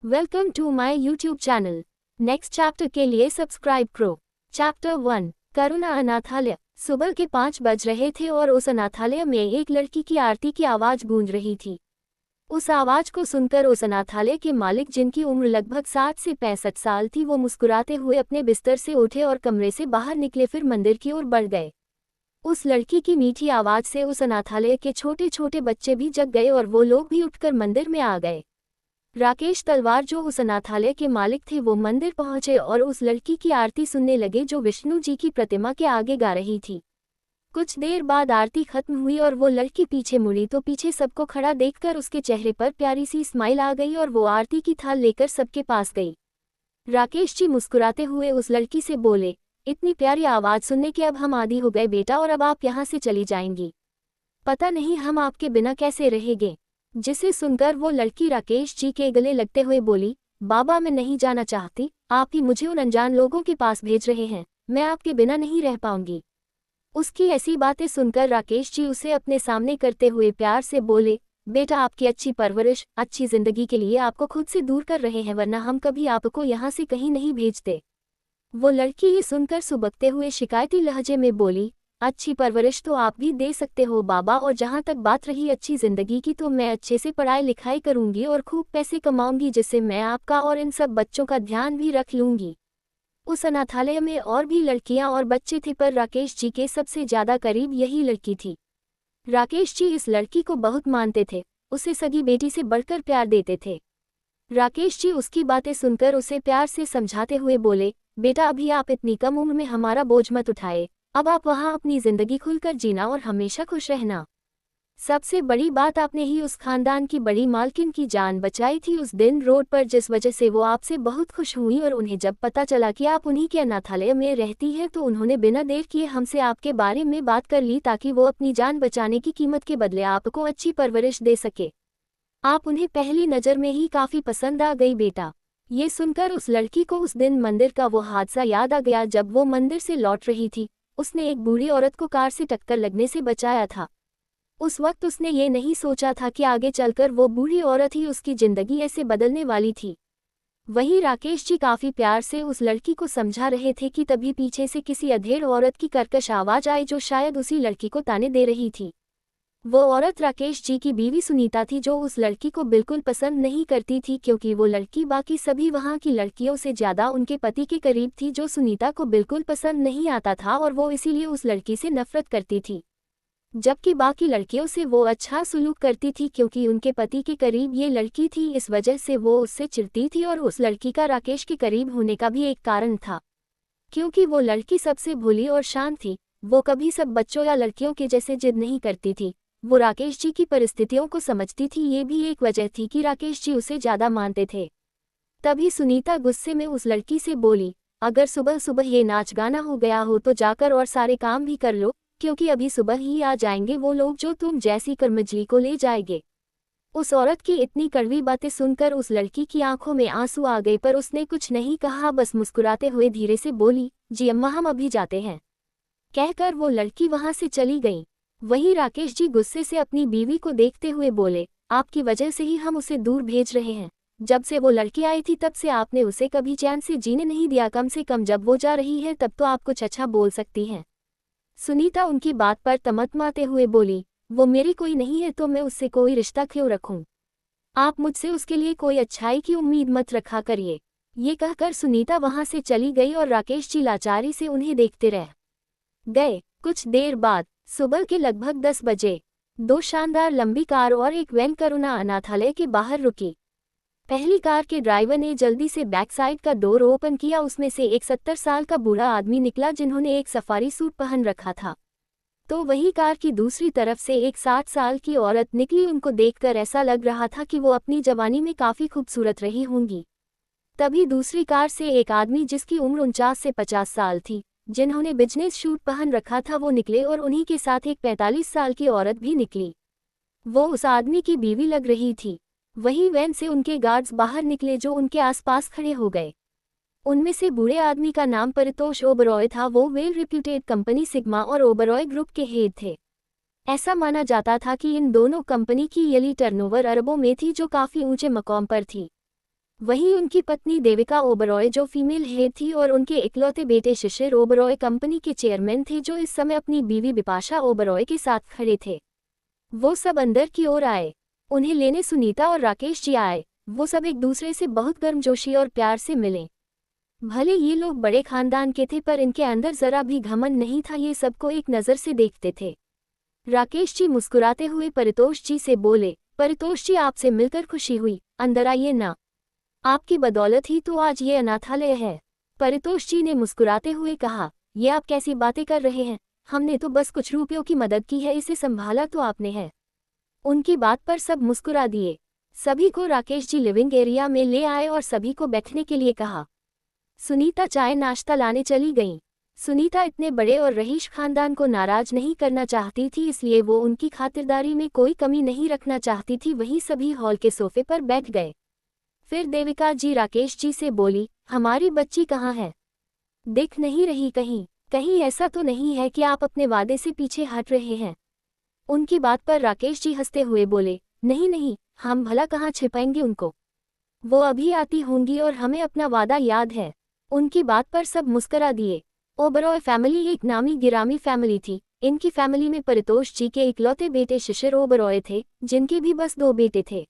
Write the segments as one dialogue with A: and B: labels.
A: Welcome to my YouTube channel. Next chapter के लिए subscribe करो। चैप्टर 1, करुणा अनाथालय। सुबह के 5 बज रहे थे और उस अनाथालय में एक लड़की की आरती की आवाज़ गूंज रही थी। उस आवाज़ को सुनकर उस अनाथालय के मालिक, जिनकी उम्र लगभग 60 से 65 साल थी, वो मुस्कुराते हुए अपने बिस्तर से उठे और कमरे से बाहर निकले, फिर मंदिर की ओर बढ़ गए। उस लड़की की मीठी आवाज़ से उस अनाथालय के छोटे छोटे बच्चे भी जग गए और वो लोग भी उठकर मंदिर में आ गए। राकेश तलवार, जो उस अनाथालय के मालिक थे, वो मंदिर पहुंचे और उस लड़की की आरती सुनने लगे जो विष्णु जी की प्रतिमा के आगे गा रही थी। कुछ देर बाद आरती खत्म हुई और वो लड़की पीछे मुड़ी तो पीछे सबको खड़ा देखकर उसके चेहरे पर प्यारी सी स्माइल आ गई और वो आरती की थाल लेकर सबके पास गई। राकेश जी मुस्कुराते हुए उस लड़की से बोले, इतनी प्यारी आवाज़ सुनने के अब हम आदी हो गए बेटा, और अब आप यहाँ से चली जाएंगी। पता नहीं हम आपके बिना कैसे रहेंगे। जिसे सुनकर वो लड़की राकेश जी के गले लगते हुए बोली, बाबा मैं नहीं जाना चाहती, आप ही मुझे उन अनजान लोगों के पास भेज रहे हैं, मैं आपके बिना नहीं रह पाऊंगी। उसकी ऐसी बातें सुनकर राकेश जी उसे अपने सामने करते हुए प्यार से बोले, बेटा आपकी अच्छी परवरिश, अच्छी जिंदगी के लिए आपको खुद से दूर कर रहे हैं, वरना हम कभी आपको यहाँ से कहीं नहीं भेजते। वो लड़की ये सुनकर सुबकते हुए शिकायती लहजे में बोली, अच्छी परवरिश तो आप भी दे सकते हो बाबा, और जहाँ तक बात रही अच्छी जिंदगी की, तो मैं अच्छे से पढ़ाई लिखाई करूंगी और खूब पैसे कमाऊंगी, जिससे मैं आपका और इन सब बच्चों का ध्यान भी रख लूंगी। उस अनाथालय में और भी लड़कियां और बच्चे थे, पर राकेश जी के सबसे ज्यादा करीब यही लड़की थी। राकेश जी इस लड़की को बहुत मानते थे, उसे सगी बेटी से बढ़कर प्यार देते थे। राकेश जी उसकी बातें सुनकर उसे प्यार से समझाते हुए बोले, बेटा अभी आप इतनी कम उम्र में हमारा बोझ मत उठाए, अब आप वहाँ अपनी जिंदगी खुलकर जीना और हमेशा खुश रहना। सबसे बड़ी बात, आपने ही उस खानदान की बड़ी मालकिन की जान बचाई थी उस दिन रोड पर, जिस वजह से वो आपसे बहुत खुश हुई, और उन्हें जब पता चला कि आप उन्हीं के अनाथालय में रहती हैं तो उन्होंने बिना देर किए हमसे आपके बारे में बात कर ली, ताकि वो अपनी जान बचाने की कीमत के बदले आपको अच्छी परवरिश दे सके। आप उन्हें पहली नज़र में ही काफ़ी पसंद आ गई बेटा। ये सुनकर उस लड़की को उस दिन मंदिर का वो हादसा याद आ गया। जब वो मंदिर से लौट रही थी, उसने एक बूढ़ी औरत को कार से टक्कर लगने से बचाया था। उस वक्त उसने ये नहीं सोचा था कि आगे चलकर वो बूढ़ी औरत ही उसकी ज़िंदगी ऐसे बदलने वाली थी। वहीं राकेश जी काफ़ी प्यार से उस लड़की को समझा रहे थे कि तभी पीछे से किसी अधेड़ औरत की कर्कश आवाज़ आई, जो शायद उसी लड़की को ताने दे रही थी। वो औरत राकेश जी की बीवी सुनीता थी, जो उस लड़की को बिल्कुल पसंद नहीं करती थी, क्योंकि वो लड़की बाकी सभी वहाँ की लड़कियों से ज़्यादा उनके पति के करीब थी, जो सुनीता को बिल्कुल पसंद नहीं आता था, और वो इसीलिए उस लड़की से नफरत करती थी। जबकि बाकी लड़कियों से वो अच्छा सलूक करती थी, क्योंकि उनके पति के करीब ये लड़की थी, इस वजह से वो उससे चिढ़ती थी। और उस लड़की का राकेश के करीब होने का भी एक कारण था, क्योंकि वो लड़की सबसे भोली और शांत थी। वो कभी सब बच्चों या लड़कियों के जैसे जिद नहीं करती थी, वो राकेश जी की परिस्थितियों को समझती थी। ये भी एक वजह थी कि राकेश जी उसे ज़्यादा मानते थे। तभी सुनीता गुस्से में उस लड़की से बोली, अगर सुबह सुबह ये नाच गाना हो गया हो तो जाकर और सारे काम भी कर लो, क्योंकि अभी सुबह ही आ जाएंगे वो लोग जो तुम जैसी कर्मजली को ले जाएंगे। उस औरत की इतनी कड़वी बातें सुनकर उस लड़की की आंखों में आंसू आ गए, पर उसने कुछ नहीं कहा, बस मुस्कुराते हुए धीरे से बोली, जी अम्मा हम अभी जाते हैं। कहकर वो लड़की वहां से चली गई। वहीं राकेश जी गुस्से से अपनी बीवी को देखते हुए बोले, आपकी वजह से ही हम उसे दूर भेज रहे हैं। जब से वो लड़की आई थी तब से आपने उसे कभी चैन से जीने नहीं दिया, कम से कम जब वो जा रही है तब तो आप कुछ अच्छा बोल सकती हैं। सुनीता उनकी बात पर तमतमाते हुए बोली, वो मेरी कोई नहीं है तो मैं उससे कोई रिश्ता क्यों रखूं? आप मुझसे उसके लिए कोई अच्छाई की उम्मीद मत रखा करिए। ये कहकर सुनीता वहां से चली गई और राकेश जी लाचारी से उन्हें देखते रह गए। कुछ देर बाद सुबह के लगभग 10 बजे 2 शानदार लंबी कार और एक वैन करुणा अनाथालय के बाहर रुकी। पहली कार के ड्राइवर ने जल्दी से बैक साइड का डोर ओपन किया। उसमें से एक 70 साल का बूढ़ा आदमी निकला, जिन्होंने एक सफारी सूट पहन रखा था। तो वही कार की दूसरी तरफ से एक 60 साल की औरत निकली। उनको देखकर ऐसा लग रहा था कि वो अपनी जवानी में काफ़ी खूबसूरत रही होंगी। तभी दूसरी कार से एक आदमी, जिसकी उम्र 49 से 50 साल थी, जिन्होंने बिजनेस सूट पहन रखा था, वो निकले, और उन्हीं के साथ एक 45 साल की औरत भी निकली। वो उस आदमी की बीवी लग रही थी। वही वैन से उनके गार्ड्स बाहर निकले, जो उनके आसपास खड़े हो गए। उनमें से बूढ़े आदमी का नाम परितोष ओबरॉय था। वो वेल रिप्यूटेड कंपनी सिग्मा और ओबरॉय ग्रुप के हेड थे। ऐसा माना जाता था कि इन दोनों कंपनी की ईयरली टर्नओवर अरबों में थी, जो काफ़ी ऊंचे मकाम पर थी। वहीं उनकी पत्नी देविका ओबरॉय जो फीमेल हेड थी और उनके इकलौते बेटे शिशिर ओबरॉय कंपनी के चेयरमैन थे जो इस समय अपनी बीवी बिपाशा ओबरॉय के साथ खड़े थे। वो सब अंदर की ओर आए। उन्हें लेने सुनीता और राकेश जी आए। वो सब एक दूसरे से बहुत गर्मजोशी और प्यार से मिले। भले ये लोग बड़े खानदान के थे पर इनके अंदर जरा भी घमंड नहीं था, ये सबको एक नज़र से देखते थे। राकेश जी मुस्कुराते हुए परितोष जी से बोले, परितोष जी आपसे मिलकर खुशी हुई, अंदर आइए ना, आपकी बदौलत ही तो आज ये अनाथालय है। परितोष जी ने मुस्कुराते हुए कहा, ये आप कैसी बातें कर रहे हैं, हमने तो बस कुछ रुपयों की मदद की है, इसे संभाला तो आपने है। उनकी बात पर सब मुस्कुरा दिए। सभी को राकेश जी लिविंग एरिया में ले आए और सभी को बैठने के लिए कहा। सुनीता चाय नाश्ता लाने चली गईं। सुनीता इतने बड़े और रईस खानदान को नाराज नहीं करना चाहती थी, इसलिए वो उनकी खातिरदारी में कोई कमी नहीं रखना चाहती थी। वहीं सभी हॉल के सोफे पर बैठ गए। फिर देविका जी राकेश जी से बोली, हमारी बच्ची कहाँ है? दिख नहीं रही कहीं। कहीं ऐसा तो नहीं है कि आप अपने वादे से पीछे हट रहे हैं? उनकी बात पर राकेश जी हंसते हुए बोले, नहीं नहीं, हम भला कहाँ छिपाएंगे उनको, वो अभी आती होंगी और हमें अपना वादा याद है। उनकी बात पर सब मुस्करा दिए। ओबरॉय फैमिली एक नामी गिरामी फैमिली थी। इनकी फैमिली में परितोष जी के इकलौते बेटे शिशिर ओबरॉय थे, जिनके भी बस 2 बेटे थे।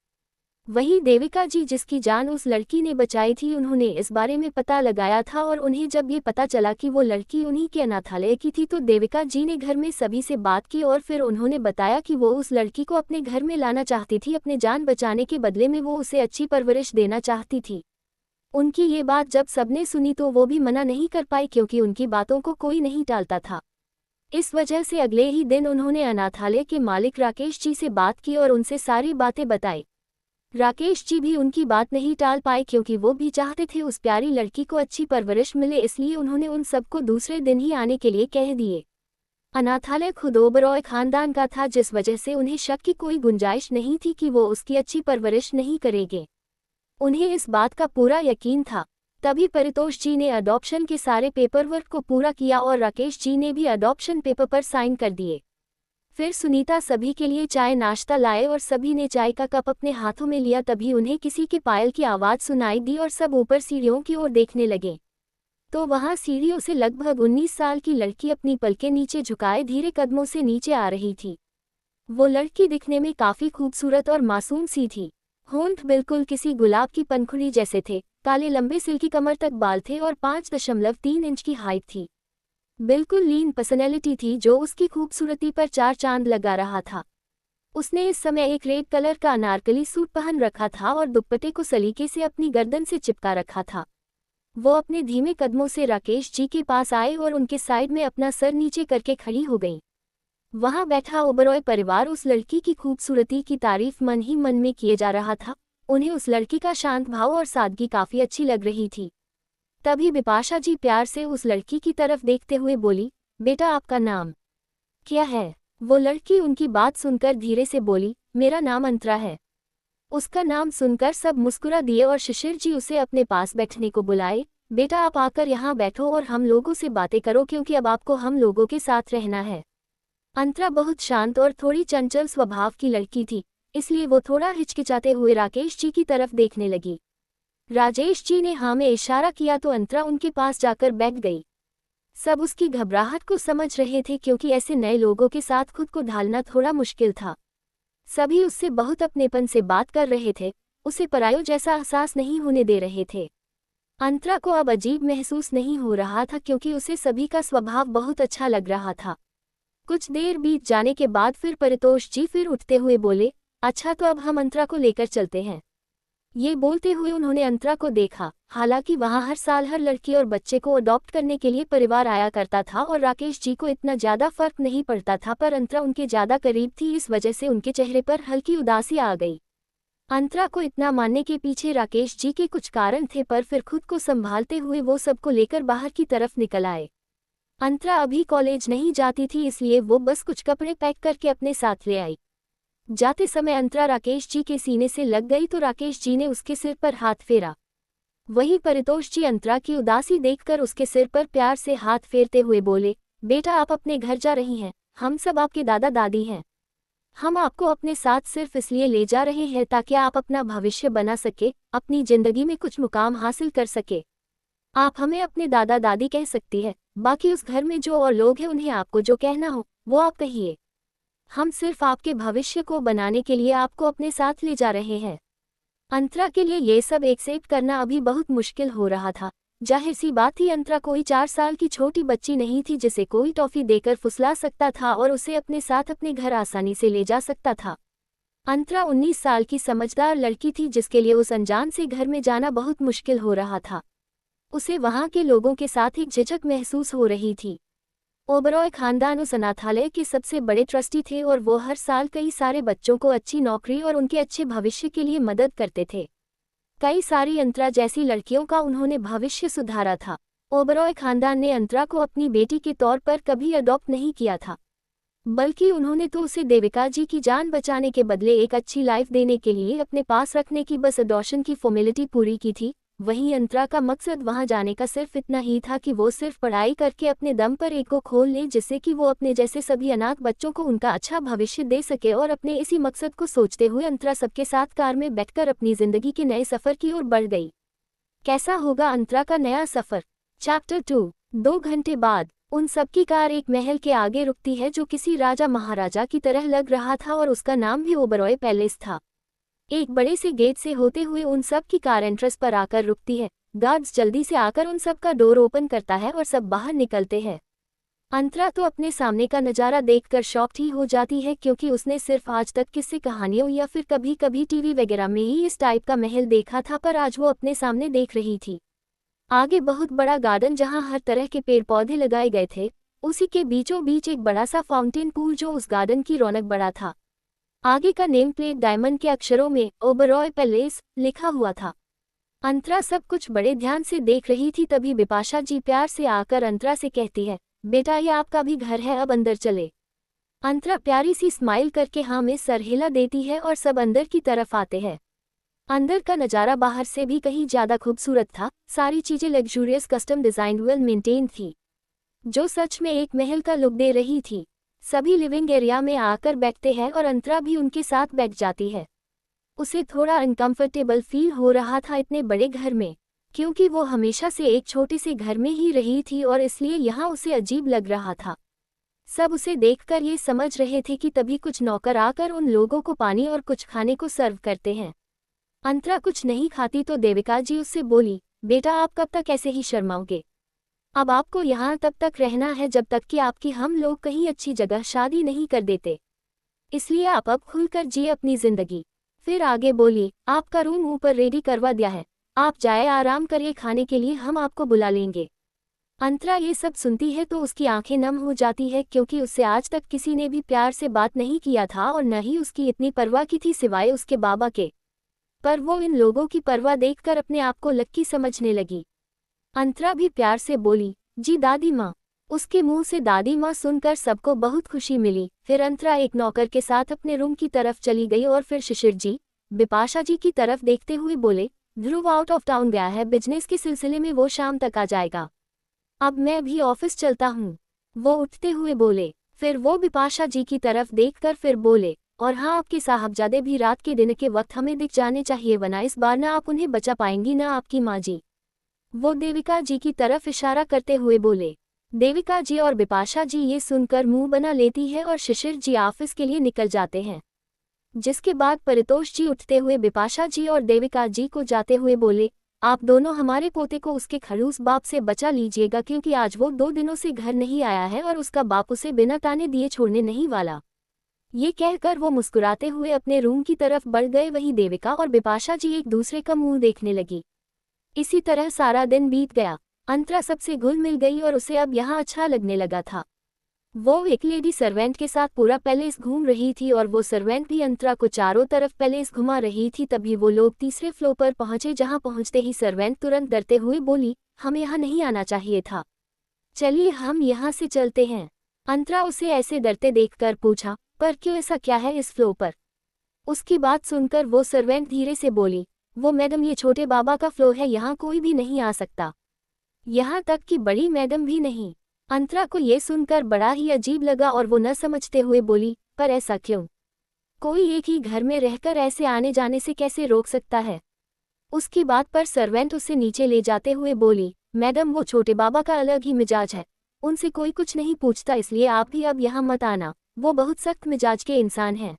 A: वहीं देविका जी जिसकी जान उस लड़की ने बचाई थी, उन्होंने इस बारे में पता लगाया था और उन्हें जब ये पता चला कि वो लड़की उन्हीं के अनाथालय की थी तो देविका जी ने घर में सभी से बात की और फिर उन्होंने बताया कि वो उस लड़की को अपने घर में लाना चाहती थी। अपने जान बचाने के बदले में वो उसे अच्छी परवरिश देना चाहती थी। उनकी ये बात जब सबने सुनी तो वो भी मना नहीं कर पाई, क्योंकि उनकी बातों को कोई नहीं टालता था। इस वजह से अगले ही दिन उन्होंने अनाथालय के मालिक राकेश जी से बात की और उनसे सारी बातें बताई। राकेश जी भी उनकी बात नहीं टाल पाए, क्योंकि वो भी चाहते थे उस प्यारी लड़की को अच्छी परवरिश मिले, इसलिए उन्होंने उन सबको दूसरे दिन ही आने के लिए कह दिए। अनाथालय खुद ओबरॉय खानदान का था, जिस वजह से उन्हें शक की कोई गुंजाइश नहीं थी कि वो उसकी अच्छी परवरिश नहीं करेंगे। उन्हें इस बात का पूरा यकीन था। तभी परितोष जी ने अडॉप्शन के सारे पेपरवर्क को पूरा किया और राकेश जी ने भी अडॉप्शन पेपर पर साइन कर दिए। फिर सुनीता सभी के लिए चाय नाश्ता लाए और सभी ने चाय का कप अपने हाथों में लिया। तभी उन्हें किसी के पायल की आवाज़ सुनाई दी और सब ऊपर सीढ़ियों की ओर देखने लगे। तो वहां सीढ़ियों से लगभग 19 साल की लड़की अपनी पलकें नीचे झुकाए धीरे कदमों से नीचे आ रही थी। वो लड़की दिखने में काफ़ी खूबसूरत और मासूम सी थी। होंठ बिल्कुल किसी गुलाब की पंखुड़ी जैसे थे, काले लंबे सिल्की कमर तक बाल थे और 5.3 इंच की हाइट थी। बिल्कुल लीन पर्सनैलिटी थी जो उसकी खूबसूरती पर 4 चांद लगा रहा था। उसने इस समय एक रेड कलर का अनारकली सूट पहन रखा था और दुपट्टे को सलीके से अपनी गर्दन से चिपका रखा था। वो अपने धीमे कदमों से राकेश जी के पास आए और उनके साइड में अपना सर नीचे करके खड़ी हो गई। वहां बैठा ओबरॉय परिवार उस लड़की की खूबसूरती की तारीफ मन ही मन में किए जा रहा था। उन्हें उस लड़की का शांत भाव और सादगी काफ़ी अच्छी लग रही थी। तभी बिपाशा जी प्यार से उस लड़की की तरफ देखते हुए बोली, बेटा आपका नाम क्या है? वो लड़की उनकी बात सुनकर धीरे से बोली, मेरा नाम अंतरा है। उसका नाम सुनकर सब मुस्कुरा दिए और शिशिर जी उसे अपने पास बैठने को बुलाए। बेटा आप आकर यहाँ बैठो और हम लोगों से बातें करो, क्योंकि अब आपको हम लोगों के साथ रहना है। अंतरा बहुत शांत और थोड़ी चंचल स्वभाव की लड़की थी, इसलिए वो थोड़ा हिचकिचाते हुए राकेश जी की तरफ देखने लगी। राजेश जी ने हाँ में इशारा किया तो अंतरा उनके पास जाकर बैठ गई। सब उसकी घबराहट को समझ रहे थे, क्योंकि ऐसे नए लोगों के साथ खुद को ढालना थोड़ा मुश्किल था। सभी उससे बहुत अपनेपन से बात कर रहे थे, उसे परायो जैसा एहसास नहीं होने दे रहे थे। अंतरा को अब अजीब महसूस नहीं हो रहा था, क्योंकि उसे सभी का स्वभाव बहुत अच्छा लग रहा था। कुछ देर बीत जाने के बाद फिर परितोष जी फिर उठते हुए बोले, अच्छा तो अब हम अंतरा को लेकर चलते हैं। ये बोलते हुए उन्होंने अंतरा को देखा। हालांकि वहां हर साल हर लड़की और बच्चे को अडॉप्ट करने के लिए परिवार आया करता था और राकेश जी को इतना ज़्यादा फर्क नहीं पड़ता था, पर अंतरा उनके ज़्यादा करीब थी, इस वजह से उनके चेहरे पर हल्की उदासी आ गई। अंतरा को इतना मानने के पीछे राकेश जी के कुछ कारण थे, पर फिर खुद को संभालते हुए वो सबको लेकर बाहर की तरफ निकल आए। अंतरा अभी कॉलेज नहीं जाती थी, इसलिए वो बस कुछ कपड़े पैक करके अपने साथ ले आई। जाते समय अंतरा राकेश जी के सीने से लग गई तो राकेश जी ने उसके सिर पर हाथ फेरा। वहीं परितोष जी अंतरा की उदासी देखकर उसके सिर पर प्यार से हाथ फेरते हुए बोले, बेटा आप अपने घर जा रही हैं, हम सब आपके दादा दादी हैं। हम आपको अपने साथ सिर्फ इसलिए ले जा रहे हैं ताकि आप अपना भविष्य बना सके, अपनी जिंदगी में कुछ मुकाम हासिल कर सके। आप हमें अपने दादा दादी कह सकती है, बाकी उस घर में जो और लोग हैं उन्हें आपको जो कहना हो वो आप कहिए। हम सिर्फ आपके भविष्य को बनाने के लिए आपको अपने साथ ले जा रहे हैं। अंतरा के लिए ये सब एक्सेप्ट करना अभी बहुत मुश्किल हो रहा था। जाहिर सी बात थी, अंतरा कोई 4 साल की छोटी बच्ची नहीं थी जिसे कोई टॉफी देकर फुसला सकता था और उसे अपने साथ अपने घर आसानी से ले जा सकता था। अंतरा 19 साल की समझदार लड़की थी जिसके लिए उस अनजान से घर में जाना बहुत मुश्किल हो रहा था। उसे वहां के लोगों के साथ एक झिझक महसूस हो रही थी। ओबरॉय खानदान उस अनाथालय के सबसे बड़े ट्रस्टी थे और वो हर साल कई सारे बच्चों को अच्छी नौकरी और उनके अच्छे भविष्य के लिए मदद करते थे। कई सारी अंतरा जैसी लड़कियों का उन्होंने भविष्य सुधारा था। ओबरॉय खानदान ने अंतरा को अपनी बेटी के तौर पर कभी अडॉप्ट नहीं किया था, बल्कि उन्होंने तो उसे देविका जी की जान बचाने के बदले एक अच्छी लाइफ देने के लिए अपने पास रखने की बस अडॉप्शन की फॉर्मेलिटी पूरी की थी। वहीं अंतरा का मकसद वहां जाने का सिर्फ इतना ही था कि वो सिर्फ पढ़ाई करके अपने दम पर एक को खोल ले, जिससे कि वो अपने जैसे सभी अनाथ बच्चों को उनका अच्छा भविष्य दे सके। और अपने इसी मकसद को सोचते हुए अंतरा सबके साथ कार में बैठकर अपनी जिंदगी के नए सफर की ओर बढ़ गई। कैसा होगा अंतरा का नया सफर? चैप्टर 2। 2 घंटे बाद उन सबकी कार एक महल के आगे रुकती है जो किसी राजा महाराजा की तरह लग रहा था और उसका नाम भी ओबरॉय पैलेस था। एक बड़े से गेट से होते हुए उन सब की कार एंट्रेंस पर आकर रुकती है। गार्ड्स जल्दी से आकर उन सब का डोर ओपन करता है और सब बाहर निकलते हैं। अंतरा तो अपने सामने का नज़ारा देखकर शॉक्ड ही हो जाती है, क्योंकि उसने सिर्फ आज तक किस्से कहानियों या फिर कभी कभी टीवी वगैरह में ही इस टाइप का महल देखा था, पर आज वो अपने सामने देख रही थी। आगे बहुत बड़ा गार्डन जहाँ हर तरह के पेड़ पौधे लगाए गए थे, उसी के बीचों बीच एक बड़ा सा फाउंटेन पूल जो उस गार्डन की रौनक बढ़ा था। आगे का नेम प्लेट डायमंड के अक्षरों में ओबरॉय पैलेस लिखा हुआ था। अंतरा सब कुछ बड़े ध्यान से देख रही थी, तभी बिपाशा जी प्यार से आकर अंतरा से कहती है, बेटा ये आपका भी घर है, अब अंदर चले। अंतरा प्यारी सी स्माइल करके हाँ में सर हिला देती है और सब अंदर की तरफ आते हैं। अंदर का नज़ारा बाहर से भी कहीं ज़्यादा खूबसूरत था। सारी चीज़ें luxurious, custom design, well maintain थी, जो सच में एक महल का लुक दे रही थी। सभी लिविंग एरिया में आकर बैठते हैं और अंतरा भी उनके साथ बैठ जाती है। उसे थोड़ा अनकंफर्टेबल फील हो रहा था इतने बड़े घर में, क्योंकि वो हमेशा से एक छोटे से घर में ही रही थी और इसलिए यहाँ उसे अजीब लग रहा था। सब उसे देखकर ये समझ रहे थे कि तभी कुछ नौकर आकर उन लोगों को पानी और कुछ खाने को सर्व करते हैं। अंतरा कुछ नहीं खाती तो देविका जी उससे बोली, बेटा आप कब तक ऐसे ही शर्माओगे? अब आपको यहाँ तब तक रहना है जब तक कि आपकी हम लोग कहीं अच्छी जगह शादी नहीं कर देते, इसलिए आप अब खुलकर जिए अपनी जिंदगी। फिर आगे बोली, आपका रूम ऊपर रेडी करवा दिया है, आप जाए आराम करिए, खाने के लिए हम आपको बुला लेंगे। अंतरा ये सब सुनती है तो उसकी आंखें नम हो जाती है, क्योंकि उससे आज तक किसी ने भी प्यार से बात नहीं किया था और न ही उसकी इतनी परवाह की थी सिवाय उसके बाबा के। पर वो इन लोगों की परवाह देखकर अपने आप को लक्की समझने लगी। अंतरा भी प्यार से बोली, जी दादी माँ। उसके मुंह से दादी माँ सुनकर सबको बहुत खुशी मिली। फिर अंतरा एक नौकर के साथ अपने रूम की तरफ चली गई और फिर शिशिर जी बिपाशा जी की तरफ देखते हुए बोले, ध्रुव आउट ऑफ टाउन गया है बिजनेस के सिलसिले में, वो शाम तक आ जाएगा, अब मैं भी ऑफिस चलता हूँ। वो उठते हुए बोले। फिर वो बिपाशा जी की तरफ देखकर फिर बोले, और हाँ आपके साहबजादे भी रात के डिनर के वक्त हमें दिख जाने चाहिए, वरना इस बार ना आप उन्हें बचा पाएंगी ना आपकी माँ जी। वो देविका जी की तरफ इशारा करते हुए बोले। देविका जी और बिपाशा जी ये सुनकर मुंह बना लेती है और शिशिर जी ऑफिस के लिए निकल जाते हैं। जिसके बाद परितोष जी उठते हुए बिपाशा जी और देविका जी को जाते हुए बोले, आप दोनों हमारे पोते को उसके खड़ूस बाप से बचा लीजिएगा, क्योंकि आज वो 2 दिनों से घर नहीं आया है और उसका बाप उसे बिना ताने दिए छोड़ने नहीं वाला। ये कहकर वो मुस्कुराते हुए अपने रूम की तरफ बढ़ गए। वहीं देविका और बिपाशा जी एक दूसरे का मुंह देखने लगी। इसी तरह सारा दिन बीत गया। अंतरा सबसे घुल मिल गई और उसे अब यहाँ अच्छा लगने लगा था। वो एक लेडी सर्वेंट के साथ पूरा पैलेस घूम रही थी और वो सर्वेंट भी अंतरा को चारों तरफ पैलेस घुमा रही थी। तभी वो लोग तीसरे फ्लोर पर पहुंचे, जहां पहुंचते ही सर्वेंट तुरंत डरते हुए बोली, हमें यहाँ नहीं आना चाहिए था, चलिए हम यहाँ से चलते हैं। अंतरा उसे ऐसे डरते देखकर पूछा, पर क्यों, ऐसा क्या है इस फ्लोर पर? उसकी बात सुनकर वो सर्वेंट धीरे से बोली, वो मैडम ये छोटे बाबा का फ्लोर है, यहाँ कोई भी नहीं आ सकता, यहाँ तक कि बड़ी मैडम भी नहीं। अंतरा को ये सुनकर बड़ा ही अजीब लगा और वो न समझते हुए बोली, पर ऐसा क्यों? कोई एक ही घर में रहकर ऐसे आने जाने से कैसे रोक सकता है। उसकी बात पर सर्वेंट उसे नीचे ले जाते हुए बोली, मैडम वो छोटे बाबा का अलग ही मिजाज है, उनसे कोई कुछ नहीं पूछता, इसलिए आप भी अब यहाँ मत आना, वो बहुत सख्त मिजाज के इंसान हैं।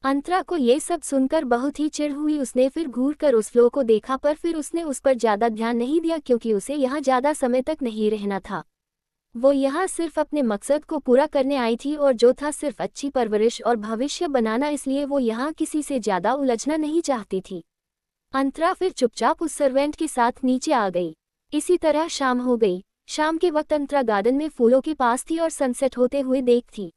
A: अंतरा को ये सब सुनकर बहुत ही चिढ़ हुई। उसने फिर घूर कर उस फ्लो को देखा, पर फिर उसने उस पर ज़्यादा ध्यान नहीं दिया क्योंकि उसे यहाँ ज़्यादा समय तक नहीं रहना था। वो यहाँ सिर्फ अपने मकसद को पूरा करने आई थी और जो था सिर्फ अच्छी परवरिश और भविष्य बनाना, इसलिए वो यहाँ किसी से ज़्यादा उलझना नहीं चाहती थी। अंतरा फिर चुपचाप उस सर्वेंट के साथ नीचे आ गई। इसी तरह शाम हो गई। शाम के वक्त अंतरा गार्डन में फूलों के पास थी और सनसेट होते हुए देखती।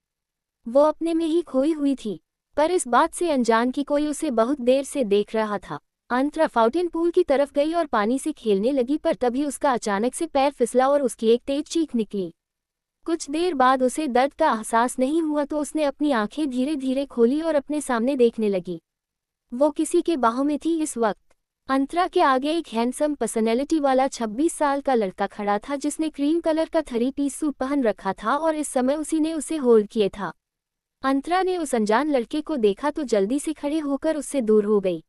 A: वो अपने में ही खोई हुई थी, पर इस बात से अनजान कि कोई उसे बहुत देर से देख रहा था। अंतरा फाउंटेन पूल की तरफ गई और पानी से खेलने लगी, पर तभी उसका अचानक से पैर फिसला और उसकी एक तेज चीख निकली। कुछ देर बाद उसे दर्द का एहसास नहीं हुआ तो उसने अपनी आंखें धीरे धीरे खोली और अपने सामने देखने लगी। वो किसी के बाहों में थी। इस वक्त अंतरा के आगे एक हैंडसम पर्सनैलिटी वाला 26 साल का लड़का खड़ा था, जिसने क्रीम कलर का 3-पीस सूट पहन रखा था और इस समय उसी ने उसे होल्ड किए था। अंतरा ने उस अनजान लड़के को देखा तो जल्दी से खड़े होकर उससे दूर हो गई।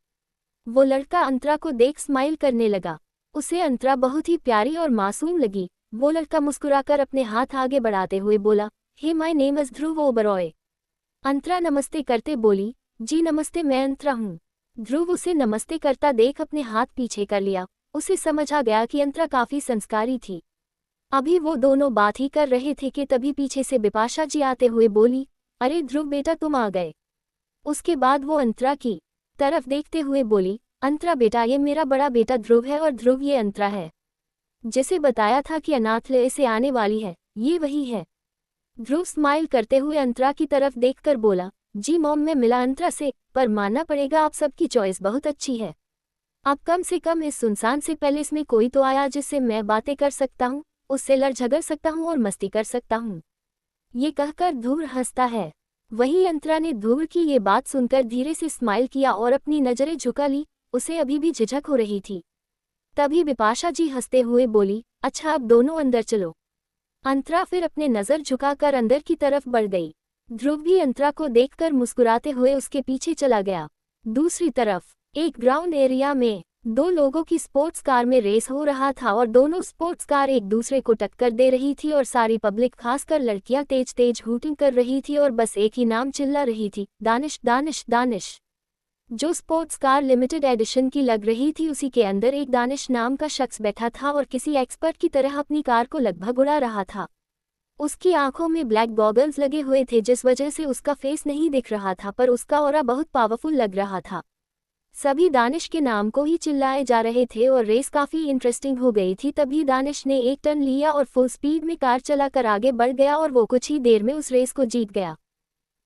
A: वो लड़का अंतरा को देख स्माइल करने लगा। उसे अंतरा बहुत ही प्यारी और मासूम लगी। वो लड़का मुस्कुराकर अपने हाथ आगे बढ़ाते हुए बोला, हे माय नेम इज ध्रुव ओबरॉय। अंतरा नमस्ते करते बोली, जी नमस्ते, मैं अंतरा हूँ। ध्रुव उसे नमस्ते करता देख अपने हाथ पीछे कर लिया। उसे समझ आ गया कि अंतरा काफी संस्कारी थी। अभी वो दोनों बात ही कर रहे थे कि तभी पीछे से बिपाशा जी आते हुए बोली, अरे ध्रुव बेटा तुम आ गए। उसके बाद वो अंतरा की तरफ देखते हुए बोली, अंतरा बेटा ये मेरा बड़ा बेटा ध्रुव है और ध्रुव ये अंतरा है, जिसे बताया था कि अनाथालय से आने वाली है, ये वही है। ध्रुव स्माइल करते हुए अंतरा की तरफ देखकर बोला, जी मॉम मैं मिला अंतरा से, पर मानना पड़ेगा आप सबकी चॉइस बहुत अच्छी है। अब कम से कम इस सुनसान से पैलेस में कोई तो आया जिससे मैं बातें कर सकता हूँ, उससे लड़ झगड़ सकता हूँ और मस्ती कर सकता हूँ। ये कहकर ध्रुव हंसता है। वहीं अंतरा ने ध्रुव की ये बात सुनकर धीरे से स्माइल किया और अपनी नजरें झुका ली। उसे अभी भी झिझक हो रही थी। तभी बिपाशा जी हंसते हुए बोली, अच्छा अब दोनों अंदर चलो। अंतरा फिर अपने नजर झुकाकर अंदर की तरफ बढ़ गई। ध्रुव भी अंतरा को देखकर मुस्कुराते हुए उसके पीछे चला गया। दूसरी तरफ एक ग्राउंड एरिया में दो लोगों की स्पोर्ट्स कार में रेस हो रहा था और दोनों स्पोर्ट्स कार एक दूसरे को टक्कर दे रही थी और सारी पब्लिक खासकर लड़कियां तेज तेज हूटिंग कर रही थी और बस एक ही नाम चिल्ला रही थी, दानिश दानिश दानिश। जो स्पोर्ट्स कार लिमिटेड एडिशन की लग रही थी उसी के अंदर एक दानिश नाम का शख्स बैठा था और किसी एक्सपर्ट की तरह अपनी कार को लगभग उड़ा रहा था। उसकी आंखों में ब्लैक गॉगल्स लगे हुए थे जिस वजह से उसका फेस नहीं दिख रहा था, पर उसका ऑरा बहुत पावरफुल लग रहा था। सभी दानिश के नाम को ही चिल्लाए जा रहे थे और रेस काफी इंटरेस्टिंग हो गई थी। तभी दानिश ने एक टर्न लिया और फुल स्पीड में कार चलाकर आगे बढ़ गया और वो कुछ ही देर में उस रेस को जीत गया।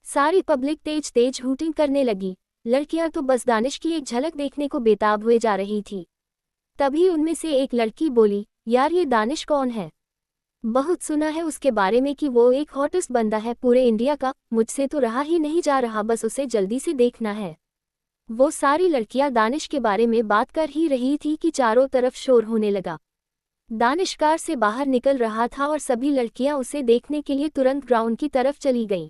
A: सारी पब्लिक तेज तेज हूटिंग करने लगी। लड़कियां तो बस दानिश की एक झलक देखने को बेताब हुए जा रही थी। तभी उनमें से एक लड़की बोली, यार ये दानिश कौन है? बहुत सुना है उसके बारे में कि वो एक हॉटेस्ट बंदा है पूरे इंडिया का, मुझसे तो रहा ही नहीं जा रहा, बस उसे जल्दी से देखना है। वो सारी लड़कियां दानिश के बारे में बात कर ही रही थी कि चारों तरफ शोर होने लगा। दानिश कार से बाहर निकल रहा था और सभी लड़कियां उसे देखने के लिए तुरंत ग्राउंड की तरफ चली गईं।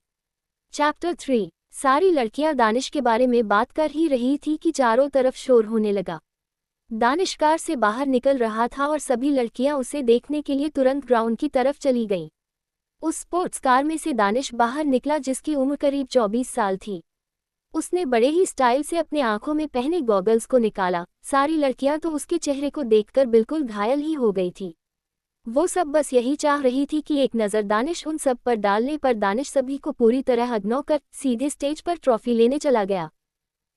A: चैप्टर 3 सारी लड़कियां दानिश के बारे में बात कर ही रही थी कि चारों तरफ शोर होने लगा। दानिश कार से बाहर निकल रहा था और सभी लड़कियां उसे देखने के लिए तुरंत ग्राउंड की तरफ चली गईं। उस स्पोर्ट्स कार में से दानिश बाहर निकला जिसकी उम्र करीब 24 साल थी। उसने बड़े ही स्टाइल से अपने आंखों में पहने गॉगल्स को निकाला। सारी लड़कियां तो उसके चेहरे को देखकर बिल्कुल घायल ही हो गई थी। वो सब बस यही चाह रही थी कि एक नज़र दानिश उन सब पर डाल ले, पर दानिश सभी को पूरी तरह इग्नोर कर सीधे स्टेज पर ट्रॉफी लेने चला गया।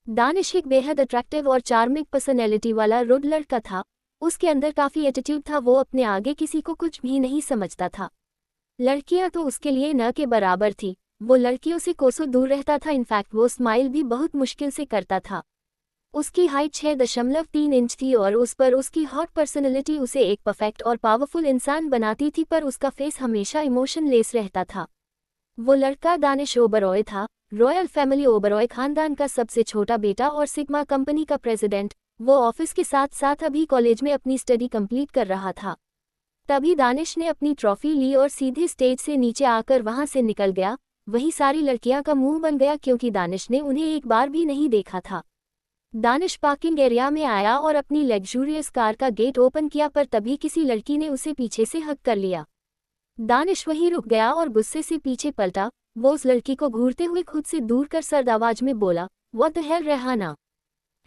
A: दानिश एक बेहद अट्रैक्टिव और चार्मिंग पर्सनैलिटी वाला रुड लड़का था। उसके अंदर काफ़ी एटीट्यूड था। वो अपने आगे किसी को कुछ भी नहीं समझता था। लड़कियां तो उसके लिए न के बराबर थी। वो लड़कियों से कोसों दूर रहता था। इनफैक्ट वो स्माइल भी बहुत मुश्किल से करता था। उसकी हाइट 6.3 इंच थी और उस पर उसकी हॉट पर्सनैलिटी उसे एक परफेक्ट और पावरफुल इंसान बनाती थी, पर उसका फेस हमेशा इमोशनलेस रहता था। वो लड़का दानिश ओबरॉय था, रॉयल फैमिली ओबरॉय खानदान का सबसे छोटा बेटा और सिग्मा कंपनी का प्रेसिडेंट। वो ऑफिस के साथ साथ अभी कॉलेज में अपनी स्टडी कंप्लीट कर रहा था। तभी दानिश ने अपनी ट्रॉफी ली और सीधे स्टेज से नीचे आकर वहां से निकल गया। वही सारी लड़कियां का मुंह बन गया क्योंकि दानिश ने उन्हें एक बार भी नहीं देखा था। दानिश पार्किंग एरिया में आया और अपनी लग्जूरियस कार का गेट ओपन किया, पर तभी किसी लड़की ने उसे पीछे से हक कर लिया। दानिश वहीं रुक गया और गुस्से से पीछे पलटा। वो उस लड़की को घूरते हुए खुद से दूर कर सर्द आवाज में बोला, what the hell Rehana.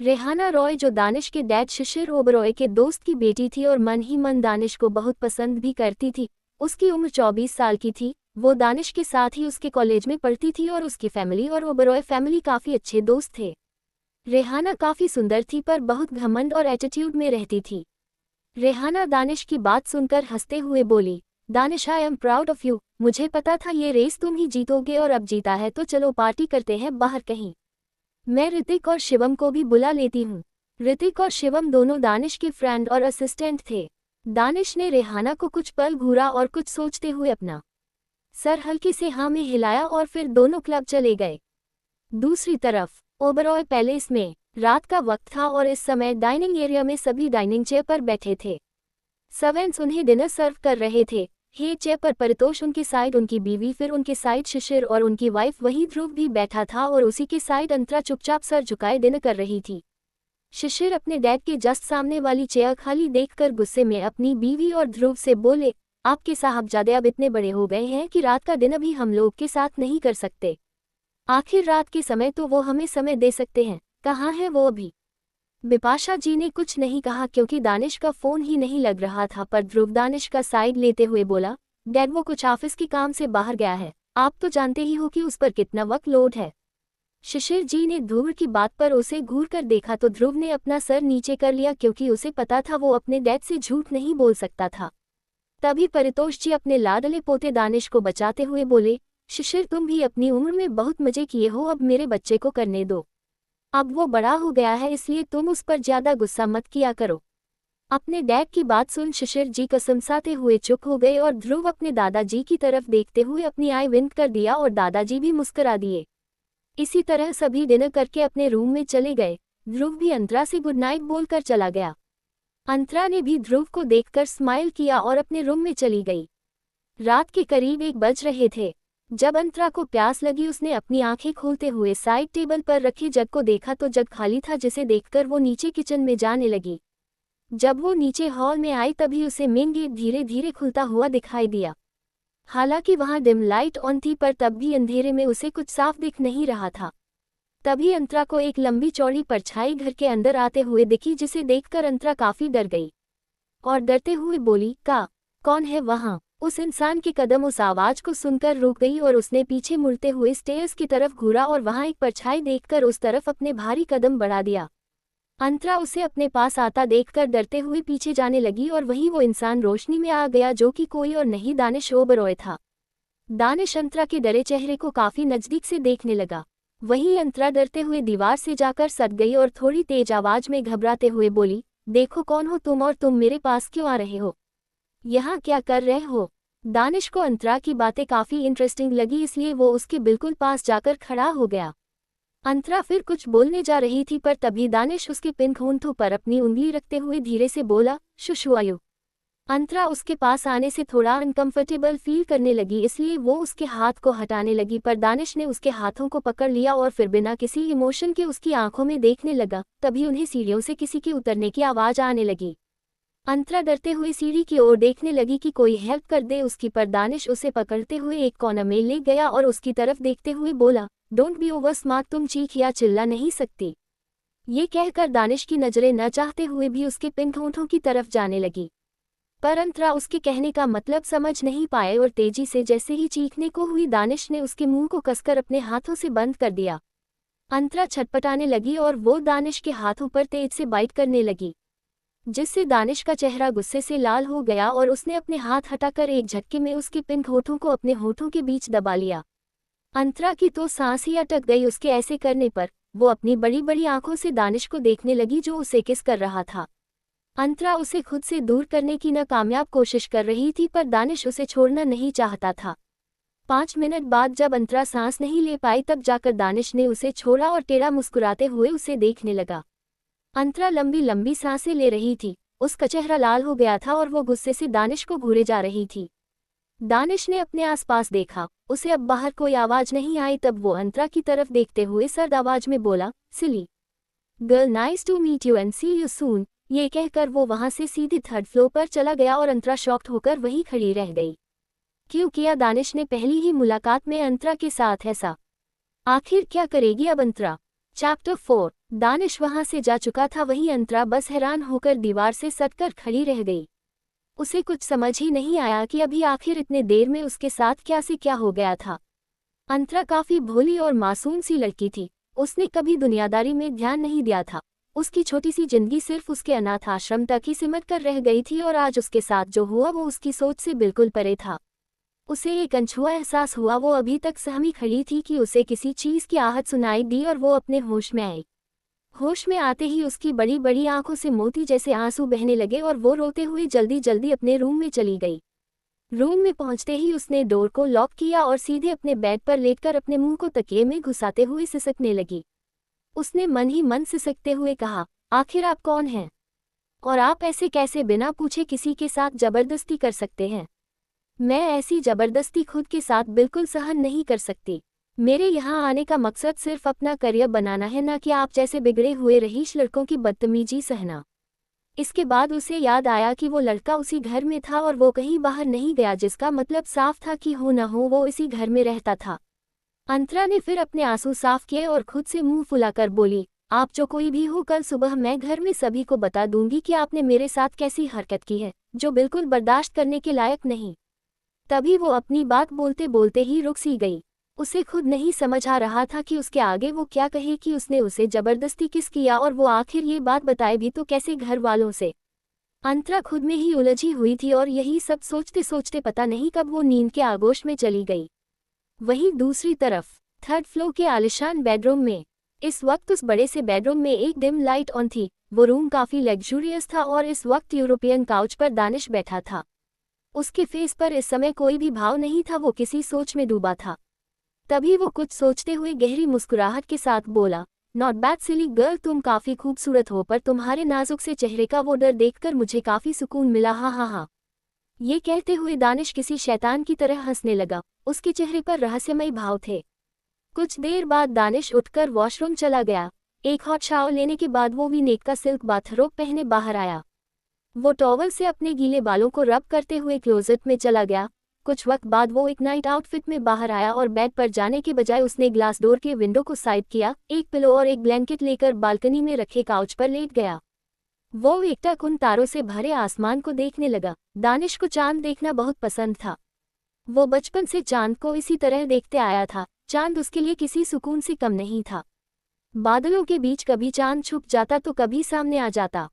A: Rehana Roy, जो दानिश के डैड शिशिर ओबरॉय के दोस्त की बेटी थी और मन ही मन दानिश को बहुत पसंद भी करती थी। उसकी उम्र 24 साल की थी। वो दानिश के साथ ही उसके कॉलेज में पढ़ती थी और उसकी फैमिली और ओबरॉय फैमिली काफ़ी अच्छे दोस्त थे। रेहाना काफ़ी सुंदर थी पर बहुत घमंड और एटीट्यूड में रहती थी। रेहाना दानिश की बात सुनकर हंसते हुए बोली, Danish, I am proud of you. मुझे पता था ये रेस तुम ही जीतोगे और अब जीता है तो चलो पार्टी करते हैं बाहर कहीं। मैं ऋतिक और शिवम को भी बुला लेती हूँ। ऋतिक और शिवम दोनों दानिश के फ्रेंड और असिस्टेंट थे। दानिश ने रेहाना को कुछ पल घूरा और कुछ सोचते हुए अपना सर हल्के से हाँ में हिलाया और फिर दोनों क्लब चले गए। दूसरी तरफ ओबरॉय पैलेस में रात का वक्त था और इस समय डाइनिंग एरिया में सभी डाइनिंग चेयर पर बैठे थे। सर्वेंट्स उन्हें डिनर सर्व कर रहे थे। हे चेयर पर परितोष, उनकी साइड उनकी बीवी, फिर उनके साइड शिशिर और उनकी वाइफ, वही ध्रुव भी बैठा था और उसी के साइड अंतरा चुपचाप सर झुकाए डिनर कर रही थी। शिशिर अपने डैड के जस्ट सामने वाली चेयर खाली देखकर गुस्से में अपनी बीवी और ध्रुव से बोले, आपके साहबजादे अब इतने बड़े हो गए हैं कि रात का डिनर भी हम लोग के साथ नहीं कर सकते। आखिर रात के समय तो वो हमें समय दे सकते हैं, कहाँ है वो अभी। बिपाशा जी ने कुछ नहीं कहा क्योंकि दानिश का फोन ही नहीं लग रहा था, पर ध्रुव दानिश का साइड लेते हुए बोला, डैड वो कुछ ऑफिस के काम से बाहर गया है, आप तो जानते ही हो कि उस पर कितना वर्क लोड है। शिशिर जी ने ध्रुव की बात पर उसे घूर कर देखा तो ध्रुव ने अपना सर नीचे कर लिया क्योंकि उसे पता था वो अपने डैड से झूठ नहीं बोल सकता था। तभी परितोष जी अपने लाडले पोते दानिश को बचाते हुए बोले, शिशिर तुम भी अपनी उम्र में बहुत मजे किए हो, अब मेरे बच्चे को करने दो। अब वो बड़ा हो गया है इसलिए तुम उस पर ज्यादा गुस्सा मत किया करो। अपने डैड की बात सुन शिशिर जी कसमसाते हुए चुप हो गए और ध्रुव अपने दादाजी की तरफ देखते हुए अपनी आई विंक कर दिया और दादाजी भी मुस्कुरा दिए। इसी तरह सभी डिनर करके अपने रूम में चले गए। ध्रुव भी अंतरा से गुड नाइट बोलकर चला गया। अंतरा ने भी ध्रुव को देखकर स्माइल किया और अपने रूम में चली गई। रात के करीब 1 बज रहे थे। जब अंतरा को प्यास लगी उसने अपनी आंखें खोलते हुए साइड टेबल पर रखे जग को देखा तो जग खाली था, जिसे देखकर वो नीचे किचन में जाने लगी। जब वो नीचे हॉल में आई तभी उसे मेन गेट धीरे धीरे खुलता हुआ दिखाई दिया। हालांकि वहां डिम लाइट ऑन थी पर तब भी अंधेरे में उसे कुछ साफ दिख नहीं रहा था। तभी अंतरा को एक लंबी चौड़ी परछाई घर के अंदर आते हुए दिखी, जिसे देखकर अंतरा काफी डर गई और डरते हुए बोली, कौन है वहां। उस इंसान के कदम उस आवाज को सुनकर रुक गई और उसने पीछे मुड़ते हुए स्टेयर्स की तरफ घूरा और वहां एक परछाई देखकर उस तरफ अपने भारी कदम बढ़ा दिया। अंतरा उसे अपने पास आता देखकर डरते हुए पीछे जाने लगी और वहीं वो इंसान रोशनी में आ गया, जो कि कोई और नहीं दानिश ओबरॉय था। दानिश अंतरा के डरे चेहरे को काफी नजदीक से देखने लगा। वहीं अंतरा डरते हुए दीवार से जाकर सट गई और थोड़ी तेज आवाज में घबराते हुए बोली, देखो कौन हो तुम और तुम मेरे पास क्यों आ रहे हो, यहाँ क्या कर रहे हो। दानिश को अंतरा की बातें काफी इंटरेस्टिंग लगी इसलिए वो उसके बिल्कुल पास जाकर खड़ा हो गया। अंतरा फिर कुछ बोलने जा रही थी पर तभी दानिश उसके पिन होंठों पर अपनी उंगली रखते हुए धीरे से बोला, शुशुआयु। अंतरा उसके पास आने से थोड़ा अनकंफर्टेबल फील करने लगी इसलिए वो उसके हाथ को हटाने लगी, पर दानिश ने उसके हाथों को पकड़ लिया और फिर बिना किसी इमोशन के उसकी आंखों में देखने लगा। तभी उन्हें सीढ़ियों से किसी के उतरने की आवाज आने लगी। अंतरा डरते हुए सीढ़ी की ओर देखने लगी कि कोई हेल्प कर दे उसकी, पर दानिश उसे पकड़ते हुए एक कोने में ले गया और उसकी तरफ देखते हुए बोला, डोंट बी ओवर स्मार्ट, तुम चीख या चिल्ला नहीं सकती। ये कहकर दानिश की नजरें न चाहते हुए भी उसके पिन होंठों की तरफ जाने लगी, पर अंतरा उसके कहने का मतलब समझ नहीं पाए और तेजी से जैसे ही चीखने को हुई दानिश ने उसके मुंह को कसकर अपने हाथों से बंद कर दिया। अंतरा छटपटाने लगी और वो दानिश के हाथों पर तेज से बाइट करने लगी, जिससे दानिश का चेहरा गुस्से से लाल हो गया और उसने अपने हाथ हटाकर एक झटके में उसके पिन होठों को अपने होठों के बीच दबा लिया। अंतरा की तो सांस ही अटक गई उसके ऐसे करने पर। वो अपनी बड़ी बड़ी आंखों से दानिश को देखने लगी जो उसे किस कर रहा था। अंतरा उसे खुद से दूर करने की नाकामयाब कोशिश कर रही थी पर दानिश उसे छोड़ना नहीं चाहता था। 5 मिनट बाद जब अंतरा सांस नहीं ले पाई तब जाकर दानिश ने उसे छोड़ा और टेढ़ा मुस्कुराते हुए उसे देखने लगा। अंतरा लंबी लंबी सांसें ले रही थी, उसका चेहरा लाल हो गया था और वो गुस्से से दानिश को घूरे जा रही थी। दानिश ने अपने आसपास देखा, उसे अब बाहर कोई आवाज नहीं आई। तब वो अंतरा की तरफ देखते हुए सर्द आवाज में बोला, silly girl, nice to meet you and see you soon. ये कहकर वो वहां से सीधे थर्ड फ्लोर पर चला गया और अंतरा शॉक्ड होकर वहीं खड़ी रह गई। क्यों किया दानिश ने पहली ही मुलाकात में अंतरा के साथ ऐसा? आखिर क्या करेगी अब अंतरा? चैप्टर 4। दानिश वहां से जा चुका था, वहीं अंतरा बस हैरान होकर दीवार से सटकर खड़ी रह गई। उसे कुछ समझ ही नहीं आया कि अभी आखिर इतने देर में उसके साथ क्या से क्या हो गया था। अंतरा काफी भोली और मासूम सी लड़की थी। उसने कभी दुनियादारी में ध्यान नहीं दिया था। उसकी छोटी सी जिंदगी सिर्फ उसके अनाथ आश्रम तक ही सिमट कर रह गई थी और आज उसके साथ जो हुआ वो उसकी सोच से बिल्कुल परे था। उसे एक अनछुआ एहसास हुआ। वो अभी तक सहमी खड़ी थी कि उसे किसी चीज की आहट सुनाई दी और वो अपने होश में आई। होश में आते ही उसकी बड़ी बड़ी आंखों से मोती जैसे आंसू बहने लगे और वो रोते हुए जल्दी जल्दी अपने रूम में चली गई। रूम में पहुंचते ही उसने डोर को लॉक किया और सीधे अपने बेड पर लेटकर अपने मुंह को तकिए में घुसाते हुए सिसकने लगी। उसने मन ही मन सिसकते हुए कहा, आखिर आप कौन हैं? और आप ऐसे कैसे बिना पूछे किसी के साथ जबरदस्ती कर सकते हैं? मैं ऐसी जबरदस्ती खुद के साथ बिल्कुल सहन नहीं कर सकती। मेरे यहाँ आने का मकसद सिर्फ अपना करियर बनाना है, ना कि आप जैसे बिगड़े हुए रईस लड़कों की बदतमीजी सहना। इसके बाद उसे याद आया कि वो लड़का उसी घर में था और वो कहीं बाहर नहीं गया, जिसका मतलब साफ था कि हो न हो वो इसी घर में रहता था। अंतरा ने फिर अपने आंसू साफ किए और खुद से मुंह फुलाकर बोली, आप जो कोई भी हो, कल सुबह मैं घर में सभी को बता दूंगी कि आपने मेरे साथ कैसी हरकत की है, जो बिल्कुल बर्दाश्त करने के लायक नहीं। तभी वो अपनी बात बोलते बोलते ही रुक सी गई। उसे खुद नहीं समझ आ रहा था कि उसके आगे वो क्या कहे, कि उसने उसे जबरदस्ती किस किया और वो आखिर ये बात बताए भी तो कैसे घर वालों से। अंतरा खुद में ही उलझी हुई थी और यही सब सोचते सोचते पता नहीं कब वो नींद के आगोश में चली गई। वहीं दूसरी तरफ थर्ड फ्लोर के आलिशान बेडरूम में इस वक्त उस बड़े से बेडरूम में एक डिम लाइट ऑन थी। वो रूम काफी लग्जूरियस था और इस वक्त यूरोपियन काउच पर दानिश बैठा था। उसके फेस पर इस समय कोई भी भाव नहीं था, वो किसी सोच में डूबा था। तभी वो कुछ सोचते हुए गहरी मुस्कुराहट के साथ बोला, नॉट बैड सिली गर्ल, तुम काफी खूबसूरत हो, पर तुम्हारे नाजुक से चेहरे का वो डर देखकर मुझे काफी सुकून मिला। हाँ हाँ हाँ। ये कहते हुए दानिश किसी शैतान की तरह हंसने लगा। उसके चेहरे पर रहस्यमय भाव थे। कुछ देर बाद दानिश उठकर वॉशरूम चला गया। एक हॉट शावर लेने के बाद वो भी नेक का सिल्क बाथरोब पहने बाहर आया। वो टॉवल से अपने गीले बालों को रब करते हुए क्लोजेट में चला गया। कुछ वक्त बाद वो एक नाइट आउटफिट में बाहर आया और बेड पर जाने के बजाय उसने ग्लास डोर के विंडो को साइड किया, एक पिलो और एक ब्लैंकेट लेकर बालकनी में रखे काउच पर लेट गया। वो एकटक उन तारों से भरे आसमान को देखने लगा। दानिश को चांद देखना बहुत पसंद था। वो बचपन से चांद को इसी तरह देखते आया था। चांद उसके लिए किसी सुकून से कम नहीं था। बादलों के बीच कभी चांद छुप जाता तो कभी सामने आ जाता।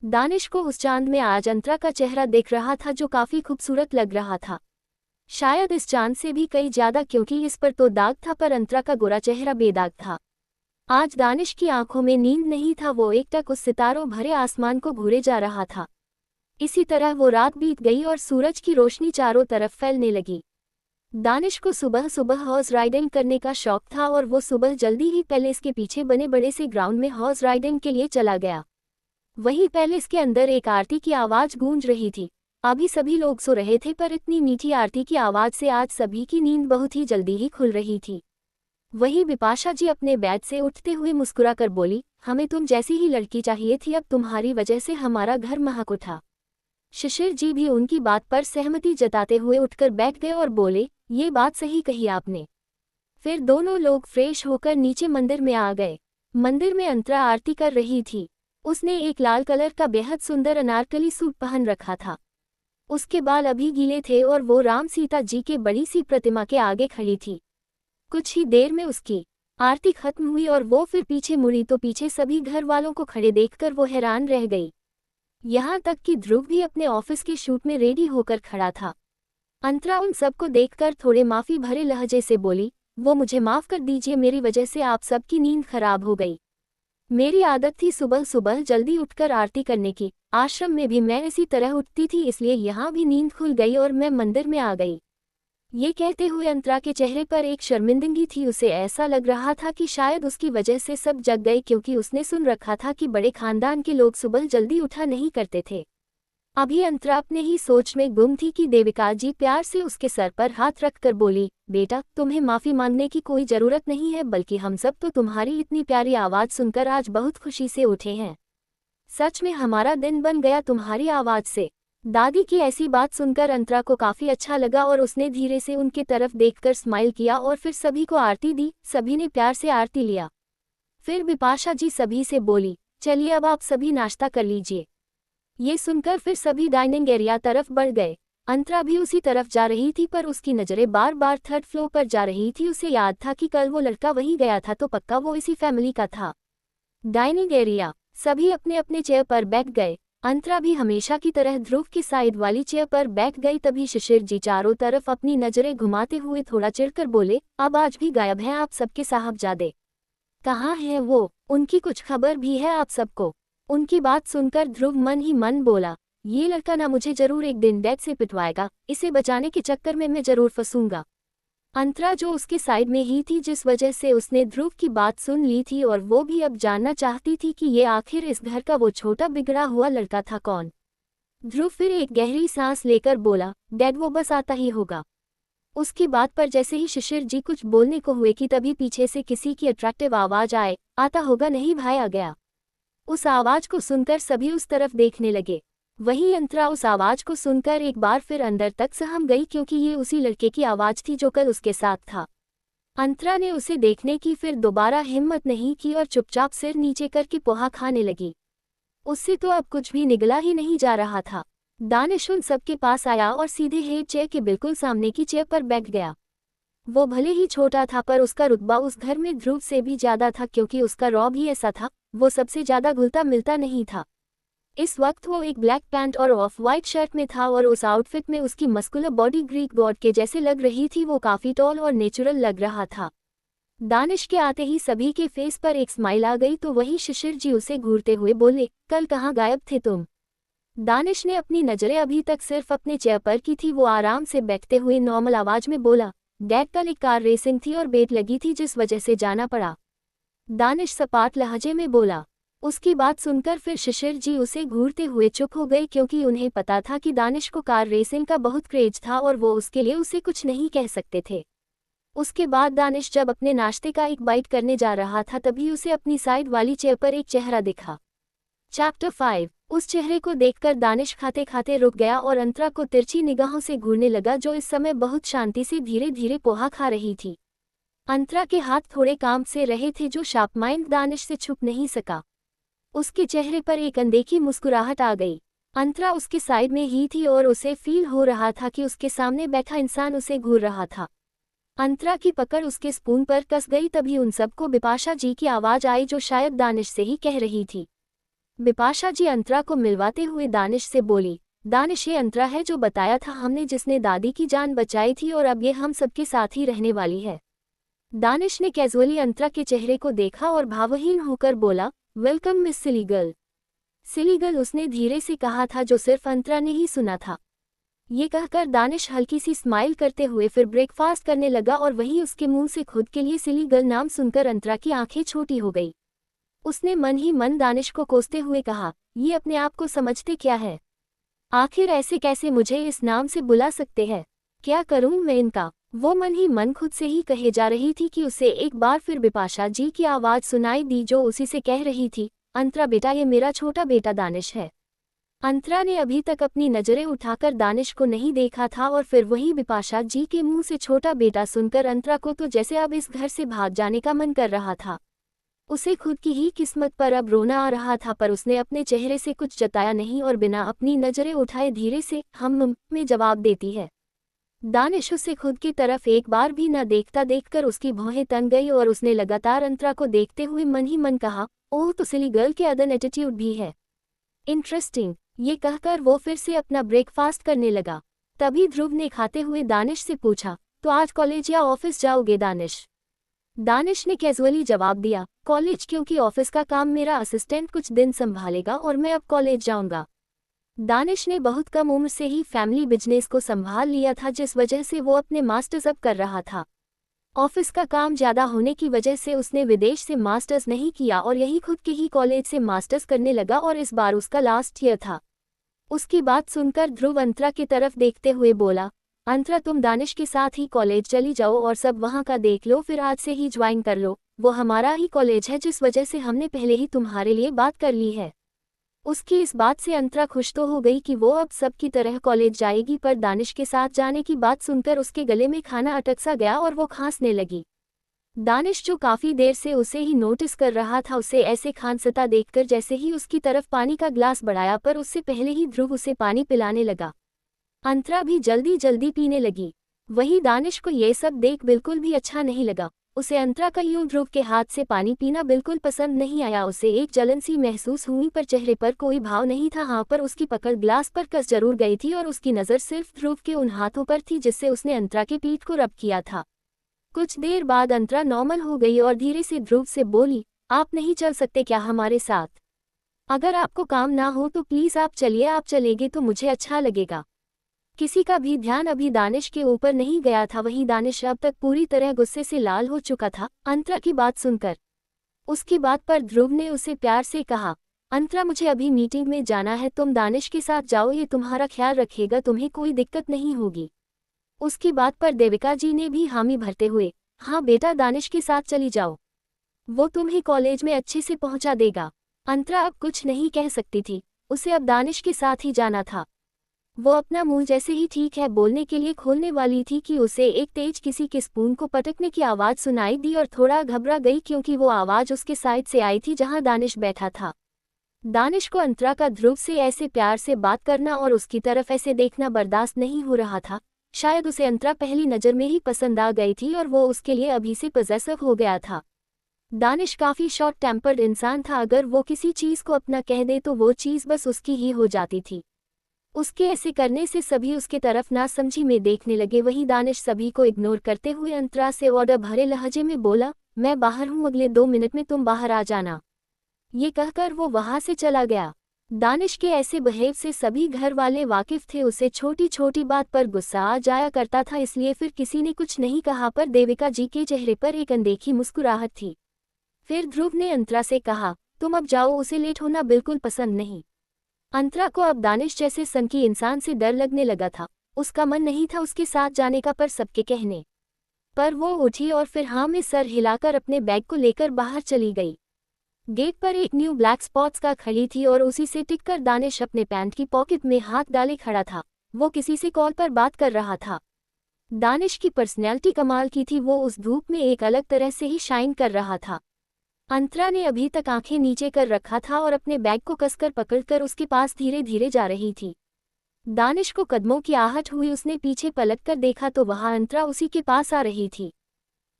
A: दानिश को उस चांद में आज अंतरा का चेहरा दिख रहा था, जो काफी खूबसूरत लग रहा था। शायद इस चांद से भी कई ज्यादा, क्योंकि इस पर तो दाग था पर अंतरा का गोरा चेहरा बेदाग था। आज दानिश की आंखों में नींद नहीं था। वो एकटक उस सितारों भरे आसमान को घूरे जा रहा था। इसी तरह वो रात बीत गई और सूरज की रोशनी चारों तरफ फैलने लगी। दानिश को सुबह सुबह हॉर्स राइडिंग करने का शौक था और वो सुबह जल्दी ही पैलेस के पीछे बने बड़े से ग्राउंड में हॉर्स राइडिंग के लिए चला गया। वहीं पैलेस के अंदर एक आरती की आवाज गूंज रही थी। अभी सभी लोग सो रहे थे, पर इतनी मीठी आरती की आवाज से आज सभी की नींद बहुत ही जल्दी ही खुल रही थी। वहीं बिपाशा जी अपने बेड से उठते हुए मुस्कुराकर बोली, हमें तुम जैसी ही लड़की चाहिए थी, अब तुम्हारी वजह से हमारा घर महक उठा। शिशिर जी भी उनकी बात पर सहमति जताते हुए उठकर बैठ गए और बोले, ये बात सही कही आपने। फिर दोनों लोग फ्रेश होकर नीचे मंदिर में आ गए। मंदिर में अंतरा आरती कर रही थी। उसने एक लाल कलर का बेहद सुंदर अनारकली सूट पहन रखा था। उसके बाल अभी गीले थे और वो राम सीता जी के बड़ी सी प्रतिमा के आगे खड़ी थी। कुछ ही देर में उसकी आरती खत्म हुई और वो फिर पीछे मुड़ी तो पीछे सभी घर वालों को खड़े देखकर वो हैरान रह गई। यहाँ तक कि ध्रुव भी अपने ऑफिस के शूट में रेडी होकर खड़ा था। अंतरा उन सबको देखकर थोड़े माफी भरे लहजे से बोली, वो मुझे माफ कर दीजिए, मेरी वजह से आप सबकी नींद खराब हो गई। मेरी आदत थी सुबह सुबह जल्दी उठकर आरती करने की। आश्रम में भी मैं इसी तरह उठती थी, इसलिए यहाँ भी नींद खुल गई और मैं मंदिर में आ गई। ये कहते हुए अंतरा के चेहरे पर एक शर्मिंदगी थी। उसे ऐसा लग रहा था कि शायद उसकी वजह से सब जग गए, क्योंकि उसने सुन रखा था कि बड़े खानदान के लोग सुबह जल्दी उठा नहीं करते थे। अभी अंतरा अपने ही सोच में गुम थी कि देविका जी प्यार से उसके सर पर हाथ रखकर बोली, बेटा तुम्हें माफी मांगने की कोई जरूरत नहीं है, बल्कि हम सब तो तुम्हारी इतनी प्यारी आवाज सुनकर आज बहुत खुशी से उठे हैं। सच में हमारा दिन बन गया तुम्हारी आवाज से। दादी की ऐसी बात सुनकर अंतरा को काफी अच्छा लगा और उसने धीरे से उनके तरफ देखकर स्माइल किया और फिर सभी को आरती दी। सभी ने प्यार से आरती लिया। फिर बिपाशा जी सभी से बोली, चलिए अब आप सभी नाश्ता कर लीजिए। ये सुनकर फिर सभी डाइनिंग एरिया तरफ बढ़ गए। अंतरा भी उसी तरफ जा रही थी पर उसकी नजरें बार बार थर्ड फ्लोर पर जा रही थी। उसे याद था कि कल वो लड़का वहीं गया था तो पक्का वो इसी फैमिली का था। डाइनिंग एरिया, सभी अपने अपने चेयर पर बैठ गए। अंतरा भी हमेशा की तरह ध्रुव की साइड वाली चेयर पर बैठ गई। तभी शिशिर जी चारों तरफ अपनी नजरें घुमाते हुए थोड़ा चिढ़कर बोले, अब आज भी गायब हैं आप सबके साहबजादे। कहाँ है वो? उनकी कुछ खबर भी है आप सबको? उनकी बात सुनकर ध्रुव मन ही मन बोला, ये लड़का ना मुझे जरूर एक दिन डैड से पिटवाएगा, इसे बचाने के चक्कर में मैं जरूर फंसूंगा। अंतरा जो उसके साइड में ही थी, जिस वजह से उसने ध्रुव की बात सुन ली थी और वो भी अब जानना चाहती थी कि ये आखिर इस घर का वो छोटा बिगड़ा हुआ लड़का था कौन। ध्रुव फिर एक गहरी सांस लेकर बोला, डैड वो बस आता ही होगा। उसकी बात पर जैसे ही शिशिर जी कुछ बोलने को हुए कि तभी पीछे से किसी की अट्रैक्टिव आवाज आए, आता होगा नहीं भाई आ गया। उस आवाज को सुनकर सभी उस तरफ देखने लगे। वहीं अंतरा उस आवाज को सुनकर एक बार फिर अंदर तक सहम गई, क्योंकि ये उसी लड़के की आवाज थी जो कल उसके साथ था। अंतरा ने उसे देखने की फिर दोबारा हिम्मत नहीं की और चुपचाप सिर नीचे करके पोहा खाने लगी। उससे तो अब कुछ भी निगला ही नहीं जा रहा था। दानिश उन सबके पास आया और सीधे हेड चेयर के बिल्कुल सामने की चेयर पर बैठ गया। वो भले ही छोटा था पर उसका रुतबा उस घर में ध्रुव से भी ज्यादा था, क्योंकि उसका रौब ही ऐसा था, वो सबसे ज्यादा घुलता मिलता नहीं था। इस वक्त वो एक ब्लैक पैंट और ऑफ वाइट शर्ट में था और उस आउटफिट में उसकी मस्कुलर बॉडी ग्रीक गॉड के जैसे लग रही थी। वो काफी टॉल और नेचुरल लग रहा था। दानिश के आते ही सभी के फेस पर एक स्माइल आ गई तो वहीं शिशिर जी उसे घूरते हुए बोले, कल कहाँ गायब थे तुम? दानिश ने अपनी नजरें अभी तक सिर्फ अपने चेयर पर की थी। वो आराम से बैठते हुए नॉर्मल आवाज में बोला, डैड कल एक कार रेसिंग थी और बेट लगी थी जिस वजह से जाना पड़ा। दानिश सपाट लहजे में बोला। उसकी बात सुनकर फिर शिशिर जी उसे घूरते हुए चुप हो गए, क्योंकि उन्हें पता था कि दानिश को कार रेसिंग का बहुत क्रेज था और वो उसके लिए उसे कुछ नहीं कह सकते थे। उसके बाद दानिश जब अपने नाश्ते का एक बाइट करने जा रहा था तभी उसे अपनी साइड वाली चेयर पर एक चेहरा दिखा। चैप्टर 5। उस चेहरे को देखकर दानिश खाते खाते रुक गया और अंतरा को तिरछी निगाहों से घूरने लगा, जो इस समय बहुत शांति से धीरे धीरे पोहा खा रही थी। अंतरा के हाथ थोड़े काम से रहे थे जो शार्प माइंड दानिश से छुप नहीं सका। उसके चेहरे पर एक अनदेखी मुस्कुराहट आ गई। अंतरा उसके साइड में ही थी और उसे फील हो रहा था कि उसके सामने बैठा इंसान उसे घूर रहा था। अंतरा की पकड़ उसके स्पून पर कस गई। तभी उन सबको बिपाशा जी की आवाज आई, जो शायद दानिश से ही कह रही थी। बिपाशा जी अंतरा को मिलवाते हुए दानिश से बोली, दानिश ये अंतरा है जो बताया था हमने, जिसने दादी की जान बचाई थी और अब ये हम सबके साथ ही रहने वाली है। दानिश ने कैजुअली अंतरा के चेहरे को देखा और भावहीन होकर बोला, वेलकम मिस सिलीगल। सिलीगल उसने धीरे से कहा था, जो सिर्फ अंतरा ने ही सुना था। ये कहकर दानिश हल्की सी स्माइल करते हुए फिर ब्रेकफास्ट करने लगा और वहीं उसके मुंह से खुद के लिए सिलीगल नाम सुनकर अंतरा की आंखें छोटी हो गई। उसने मन ही मन दानिश को कोसते हुए कहा, ये अपने आप को समझते क्या है? आखिर ऐसे कैसे मुझे इस नाम से बुला सकते हैं? क्या करूं मैं इनका? वो मन ही मन खुद से ही कहे जा रही थी कि उसे एक बार फिर बिपाशा जी की आवाज सुनाई दी, जो उसी से कह रही थी, अंतरा बेटा ये मेरा छोटा बेटा दानिश है। अंतरा ने अभी तक अपनी नजरें उठाकर दानिश को नहीं देखा था और फिर वही बिपाशा जी के मुंह से छोटा बेटा सुनकर अंतरा को तो जैसे अब इस घर से भाग जाने का मन कर रहा था। उसे खुद की ही किस्मत पर अब रोना आ रहा था, पर उसने अपने चेहरे से कुछ जताया नहीं और बिना अपनी नजरें उठाए धीरे से हम में जवाब देती है। दानिश उसे खुद की तरफ एक बार भी न देखता देखकर उसकी भौहें तन गई और उसने लगातार अंतरा को देखते हुए मन ही मन कहा, ओह तो सिली गर्ल के अदर एटीट्यूड भी है। इंटरेस्टिंग। ये कहकर वो फिर से अपना ब्रेकफास्ट करने लगा। तभी ध्रुव ने खाते हुए दानिश से पूछा, तो आज कॉलेज या ऑफिस जाओगे दानिश? दानिश ने कैजुअली जवाब दिया, कॉलेज, क्योंकि ऑफिस का काम मेरा असिस्टेंट कुछ दिन संभालेगा और मैं अब कॉलेज जाऊंगा। दानिश ने बहुत कम उम्र से ही फैमिली बिजनेस को संभाल लिया था, जिस वजह से वो अपने मास्टर्स अब कर रहा था। ऑफिस का काम ज्यादा होने की वजह से उसने विदेश से मास्टर्स नहीं किया और यही खुद के ही कॉलेज से मास्टर्स करने लगा और इस बार उसका लास्ट ईयर था। उसकी बात सुनकर ध्रुव अंतरा की तरफ देखते हुए बोला, अंतरा तुम दानिश के साथ ही कॉलेज चली जाओ और सब वहाँ का देख लो, फिर आज से ही ज्वाइन कर लो। वो हमारा ही कॉलेज है, जिस वजह से हमने पहले ही तुम्हारे लिए बात कर ली है। उसकी इस बात से अंतरा खुश तो हो गई कि वो अब सब की तरह कॉलेज जाएगी, पर दानिश के साथ जाने की बात सुनकर उसके गले में खाना अटक सा गया और वो खांसने लगी। दानिश, जो काफी देर से उसे ही नोटिस कर रहा था, उसे ऐसे खांसता देखकर जैसे ही उसकी तरफ पानी का ग्लास बढ़ाया, पर उससे पहले ही ध्रुव उसे पानी पिलाने लगा। अंतरा भी जल्दी जल्दी पीने लगी। वही दानिश को ये सब देख बिल्कुल भी अच्छा नहीं लगा। उसे अंतरा का यूं ध्रुव के हाथ से पानी पीना बिल्कुल पसंद नहीं आया। उसे एक जलन सी महसूस हुई, पर चेहरे पर कोई भाव नहीं था। हाँ, पर उसकी पकड़ ग्लास पर कस जरूर गई थी और उसकी नज़र सिर्फ ध्रुव के उन हाथों पर थी जिससे उसने अंतरा के पीठ को रब किया था। कुछ देर बाद अंतरा नॉर्मल हो गई और धीरे से ध्रुव से बोली, आप नहीं चल सकते क्या हमारे साथ? अगर आपको काम ना हो तो प्लीज़ आप चलिए, आप चलेंगे तो मुझे अच्छा लगेगा। किसी का भी ध्यान अभी दानिश के ऊपर नहीं गया था। वहीं दानिश अब तक पूरी तरह गुस्से से लाल हो चुका था अंतरा की बात सुनकर। उसकी बात पर ध्रुव ने उसे प्यार से कहा, अंतरा मुझे अभी मीटिंग में जाना है, तुम दानिश के साथ जाओ, ये तुम्हारा ख्याल रखेगा, तुम्हें कोई दिक्कत नहीं होगी। उसकी बात पर देविका जी ने भी हामी भरते हुए, हाँ बेटा, दानिश के साथ चली जाओ, वो तुम्हें कॉलेज में अच्छे से पहुंचा देगा। अंतरा अब कुछ नहीं कह सकती थी, उसे अब दानिश के साथ ही जाना था। वो अपना मुंह जैसे ही ठीक है बोलने के लिए खोलने वाली थी कि उसे एक तेज किसी के स्पून को पटकने की आवाज़ सुनाई दी और थोड़ा घबरा गई, क्योंकि वो आवाज़ उसके साइड से आई थी जहां दानिश बैठा था। दानिश को अंतरा का ध्रुव से ऐसे प्यार से बात करना और उसकी तरफ ऐसे देखना बर्दाश्त नहीं हो रहा था। शायद उसे अंतरा पहली नज़र में ही पसंद आ गई थी और वो उसके लिए अभी से पजेसिव हो गया था। दानिश काफ़ी शॉर्ट टेम्पर्ड इंसान था। अगर वो किसी चीज़ को अपना कह दे तो वो चीज़ बस उसकी ही हो जाती थी। उसके ऐसे करने से सभी उसके तरफ नासमझी में देखने लगे। वहीं दानिश सभी को इग्नोर करते हुए अंतरा से ऑर्डर भरे लहजे में बोला, मैं बाहर हूँ, अगले 2 मिनट में तुम बाहर आ जाना। ये कहकर वो वहां से चला गया। दानिश के ऐसे बिहेव से सभी घर वाले वाकिफ थे। उसे छोटी छोटी बात पर गुस्सा आ जाया करता था, इसलिए फिर किसी ने कुछ नहीं कहा, पर देविका जी के चेहरे पर एक अनदेखी मुस्कुराहट थी। फिर ध्रुव ने अंतरा से कहा, तुम अब जाओ, उसे लेट होना बिल्कुल पसंद नहीं। अंतरा को अब दानिश जैसे सनकी इंसान से डर लगने लगा था। उसका मन नहीं था उसके साथ जाने का, पर सबके कहने पर वो उठी और फिर हाँ में सर हिलाकर अपने बैग को लेकर बाहर चली गई। गेट पर एक न्यू ब्लैक स्पॉट्स का खड़ी थी और उसी से टिककर दानिश अपने पैंट की पॉकेट में हाथ डाले खड़ा था। वो किसी से कॉल पर बात कर रहा था। दानिश की पर्सनैलिटी कमाल की थी, वो उस धूप में एक अलग तरह से ही शाइन कर रहा था। अंतरा ने अभी तक आंखें नीचे कर रखा था और अपने बैग को कसकर पकड़कर उसके पास धीरे धीरे जा रही थी। दानिश को कदमों की आहट हुई, उसने पीछे पलटकर देखा तो वहां अंतरा उसी के पास आ रही थी।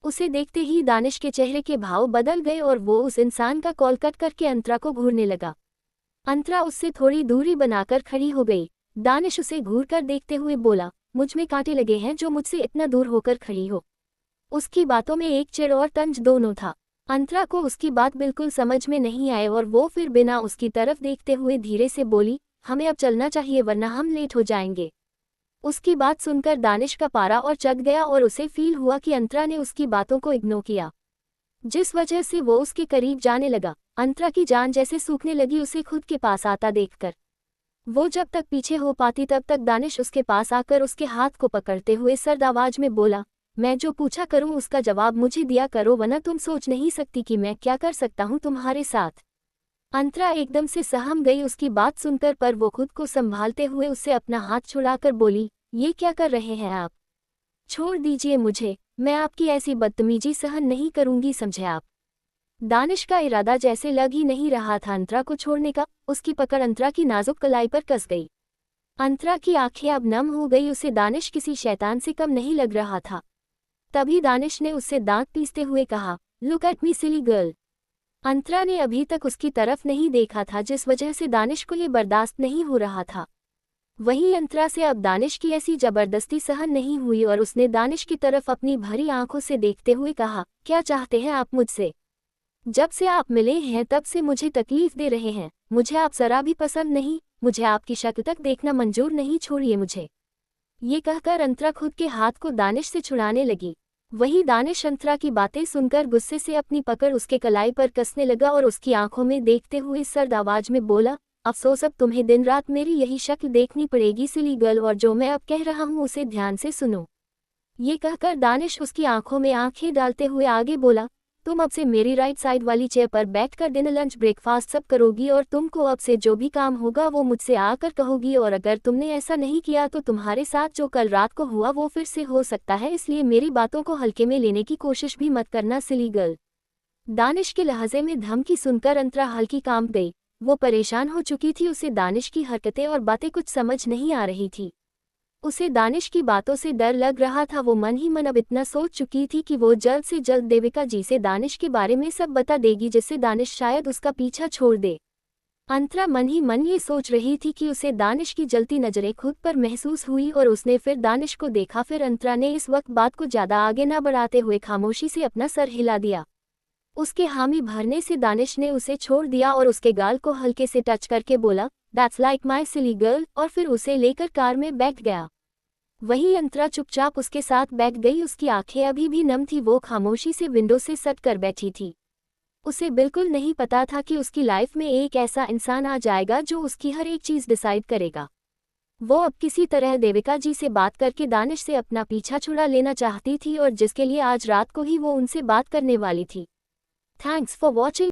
A: उसे देखते ही दानिश के चेहरे के भाव बदल गए और वो उस इंसान का कॉल कट करके अंतरा को घूरने लगा। अंतरा उससे थोड़ी दूरी बनाकर खड़ी हो गई। दानिश उसे घूर कर देखते हुए बोला, मुझ में कांटे लगे हैं जो मुझसे इतना दूर होकर खड़ी हो। उसकी बातों में एक चिढ़ और तंज दोनों था। अंतरा को उसकी बात बिल्कुल समझ में नहीं आए और वो फिर बिना उसकी तरफ देखते हुए धीरे से बोली, हमें अब चलना चाहिए वरना हम लेट हो जाएंगे। उसकी बात सुनकर दानिश का पारा और चढ़ गया और उसे फील हुआ कि अंतरा ने उसकी बातों को इग्नोर किया, जिस वजह से वो उसके करीब जाने लगा। अंतरा की जान जैसे सूखने लगी उसे खुद के पास आता देखकर। वो जब तक पीछे हो पाती तब तक दानिश उसके पास आकर उसके हाथ को पकड़ते हुए सर्द आवाज में बोला, मैं जो पूछा करूं उसका जवाब मुझे दिया करो, वरना तुम सोच नहीं सकती कि मैं क्या कर सकता हूं तुम्हारे साथ। अंतरा एकदम से सहम गई उसकी बात सुनकर, पर वो खुद को संभालते हुए उससे अपना हाथ छुड़ाकर बोली, ये क्या कर रहे हैं आप? छोड़ दीजिए मुझे, मैं आपकी ऐसी बदतमीजी सहन नहीं करूंगी, समझे आप? दानिश का इरादा जैसे लग ही नहीं रहा था अंतरा को छोड़ने का। उसकी पकड़ अंतरा की नाजुक कलाई पर कस गई। अंतरा की आंखें अब नम हो गई, उसे दानिश किसी शैतान से कम नहीं लग रहा था। तभी दानिश ने उससे दांत पीसते हुए कहा, look at me silly girl. अंतरा ने अभी तक उसकी तरफ नहीं देखा था, जिस वजह से दानिश को ये बर्दाश्त नहीं हो रहा था। वहीं अंतरा से अब दानिश की ऐसी जबरदस्ती सहन नहीं हुई और उसने दानिश की तरफ अपनी भरी आंखों से देखते हुए कहा, क्या चाहते हैं आप मुझसे? जब से आप मिले हैं तब से मुझे तकलीफ दे रहे हैं। मुझे आप जरा भी पसंद नहीं, मुझे आपकी शक्ल तक देखना मंजूर नहीं, छोड़िए मुझे। ये कहकर अंतरा खुद के हाथ को दानिश से छुड़ाने लगी। वहीं दानिश अंतरा की बातें सुनकर गुस्से से अपनी पकड़ उसके कलाई पर कसने लगा और उसकी आंखों में देखते हुए सर्द आवाज में बोला, अफसोस अब तुम्हें दिन रात मेरी यही शक्ल देखनी पड़ेगी सिली गर्ल, और जो मैं अब कह रहा हूँ उसे ध्यान से सुनो। ये कहकर दानिश उसकी आंखों में आंखें डालते हुए आगे बोला, तुम अब से मेरी राइट साइड वाली चेयर पर बैठकर डिनर लंच ब्रेकफास्ट सब करोगी, और तुमको अब से जो भी काम होगा वो मुझसे आकर कहोगी, और अगर तुमने ऐसा नहीं किया तो तुम्हारे साथ जो कल रात को हुआ वो फिर से हो सकता है, इसलिए मेरी बातों को हल्के में लेने की कोशिश भी मत करना सिली गर्ल। दानिश के लहजे में धमकी सुनकर अंतरा हल्की कांप गई। वो परेशान हो चुकी थी, उसे दानिश की हरकतें और बातें कुछ समझ नहीं आ रही थी। उसे दानिश की बातों से डर लग रहा था। वो मन ही मन अब इतना सोच चुकी थी कि वो जल्द से जल्द देविका जी से दानिश के बारे में सब बता देगी, जिससे दानिश शायद उसका पीछा छोड़ दे। अंतरा मन ही मन ये सोच रही थी कि उसे दानिश की जलती नजरें खुद पर महसूस हुई और उसने फिर दानिश को देखा। फिर अंतरा ने इस वक्त बात को ज्यादा आगे न बढ़ाते हुए खामोशी से अपना सर हिला दिया। उसके हामी भरने से दानिश ने उसे छोड़ दिया और उसके गाल को हल्के से टच करके बोला, that's like my silly girl, और फिर उसे लेकर कार में बैठ गया। वहीं अंतरा चुपचाप उसके साथ बैठ गई। उसकी आंखें अभी भी नम थी। वो खामोशी से विंडो से सट कर बैठी थी। उसे बिल्कुल नहीं पता था कि उसकी लाइफ में एक ऐसा इंसान आ जाएगा जो उसकी हर एक चीज डिसाइड करेगा। वो अब किसी तरह देविका जी से बात करके दानिश से अपना पीछा छुड़ा लेना चाहती थी, और जिसके लिए आज रात को ही वो उनसे बात करने वाली थी। Thanks for watching.